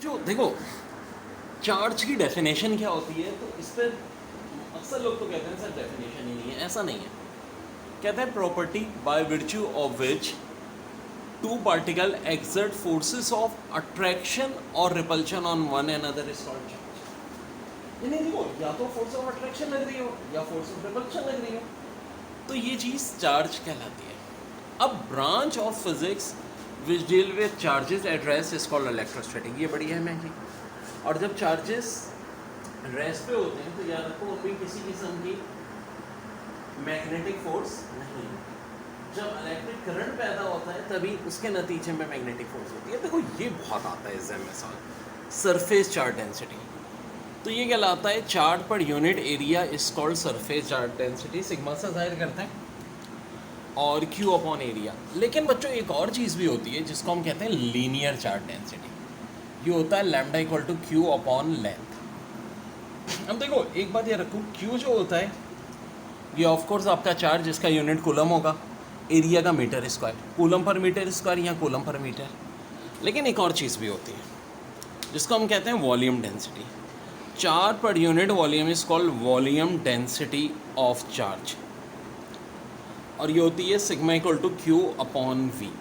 जो देखो चार्ज की डेफिनेशन क्या होती है, तो इस पर अक्सर लोग तो कहते हैं सर डेफिनेशन ही नहीं है। ऐसा नहीं है, कहते हैं property by virtue of which two particle exert forces of attraction और repulsion on one another is called charge. यानी देखो या तो फोर्स ऑफ अट्रैक्शन लग रही हो या फोर्स ऑफ रिपल्शन लग रही हो, तो ये चीज़ चार्ज कहलाती है। अब branch of physics which deal with charges at rest is called electrostatic. ये बड़ी है महंगी। और जब चार्जेस रेस्ट पे होते हैं तो याद रखो उनमें किसी किस्म की मैग्नेटिक फोर्स नहीं है। जब इलेक्ट्रिक करंट पैदा होता है तभी उसके नतीजे में मैग्नेटिक फोर्स होती है। देखो ये बहुत आता है एग्जाम में सवाल, सरफेस चार्ज डेंसिटी। तो ये कहलाता है charge per unit area is called surface charge density. Sigma से जाहिर करते हैं और क्यू अपॉन एरिया। लेकिन बच्चों एक और चीज़ भी होती है जिसको हम कहते हैं लीनियर चार्ज डेंसिटी। ये होता है lambda equal to Q upon length. अब देखो एक बात ये रखो, क्यू जो होता है ये ऑफ कोर्स आपका चार्ज जिसका यूनिट कूलम होगा, एरिया का metre square, coulomb per metre square या कूलम पर मीटर। लेकिन एक और चीज़ भी होती है जिसको हम कहते हैं volume density. Charge per unit volume is called volume density of charge, और ये होती है sigma equal to Q upon V.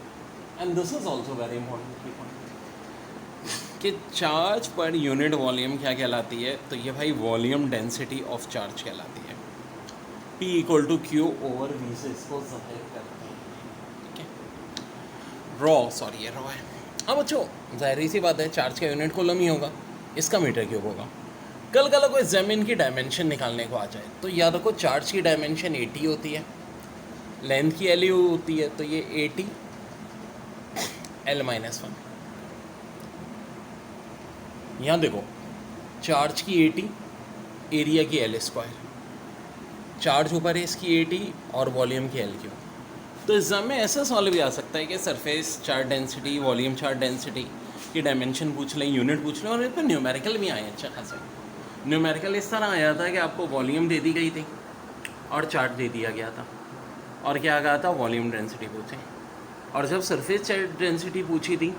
And this is also very important कि चार्ज पर यूनिट वॉल्यूम क्या कहलाती है, तो ये भाई वॉल्यूम डेंसिटी ऑफ चार्ज कहलाती है। P equal to q over V से इसको जाहिर करते हैं, ठीक है। ये रॉ है। अब बच्चों जाहिर सी बात है चार्ज का यूनिट कूलम ही होगा, इसका मीटर क्यूब होगा। कल कोई ज़मीन की डायमेंशन निकालने को आ जाए तो याद रखो चार्ज की डायमेंशन 80 होती है, लेंथ की LU होती है, तो ये 80 L-1। यहाँ देखो चार्ज की 80, एरिया की L स्क्वायर, चार्ज ऊपर है इसकी 80 और वॉल्यूम की LQ। तो एग्जाम में ऐसा सवाल भी आ सकता है कि surface charge density, volume charge density की डायमेंशन पूछ लें, यूनिट पूछ लें, और इस पर न्यूमेरिकल भी आए हैं अच्छा खासा। न्यूमेरिकल इस तरह आया था कि आपको वॉल्यूम दे दी गई थी और चार्ज दे दिया गया था, और क्या कहा था वॉल्यूम डेंसिटी पूछे। और जब सरफेस चार्ज डेंसिटी पूछी थी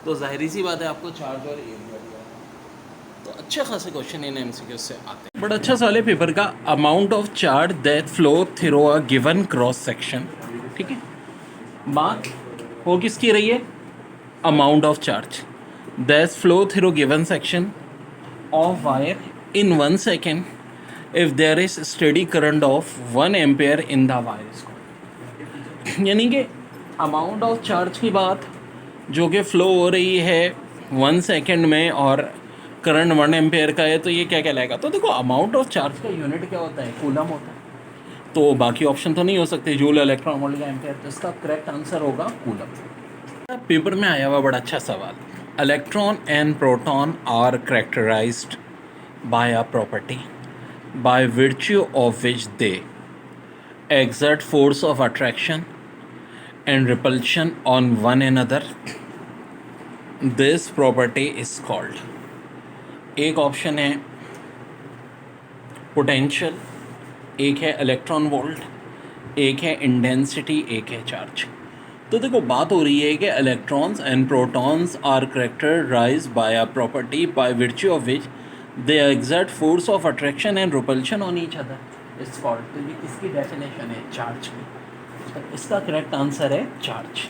तो जाहिर सी बात है आपको चार्ज और एरिया दिया था। तो अच्छे खासे क्वेश्चन इन MCQ से आते हैं। बड़ा अच्छा सवाल है पेपर का, amount of charge that flow through a given cross section. ठीक है, बात हो किसकी रही है, amount of charge that flow through given section of wire in 1 second if there is steady current of 1 ampere in the wire. यानी कि amount of charge की बात जो कि फ़्लो हो रही है 1 सेकेंड में और करंट 1 एम्पेयर का है, तो ये क्या कहलाएगा। तो देखो अमाउंट ऑफ चार्ज का यूनिट क्या होता है, कूलम होता है। तो बाकी ऑप्शन तो नहीं हो सकते, जूल, इलेक्ट्रॉन वोल्ट या एम्पेयर। तो इसका करेक्ट आंसर होगा कूलम। पेपर में आया हुआ बड़ा अच्छा सवाल, electron and proton are characterised by a property by virtue of which they exert force of attraction and repulsion on one another. This property is called, एक ऑप्शन है potential, एक है इलेक्ट्रॉन वोल्ट, एक है इंटेंसिटी, एक है charge. तो देखो बात हो रही है कि electrons and protons are characterised by a property by virtue of which they exert force of attraction and repulsion on each other it's called. तो ये किसकी डेफिनेशन है, चार्ज की। तो इसका करेक्ट आंसर है चार्ज।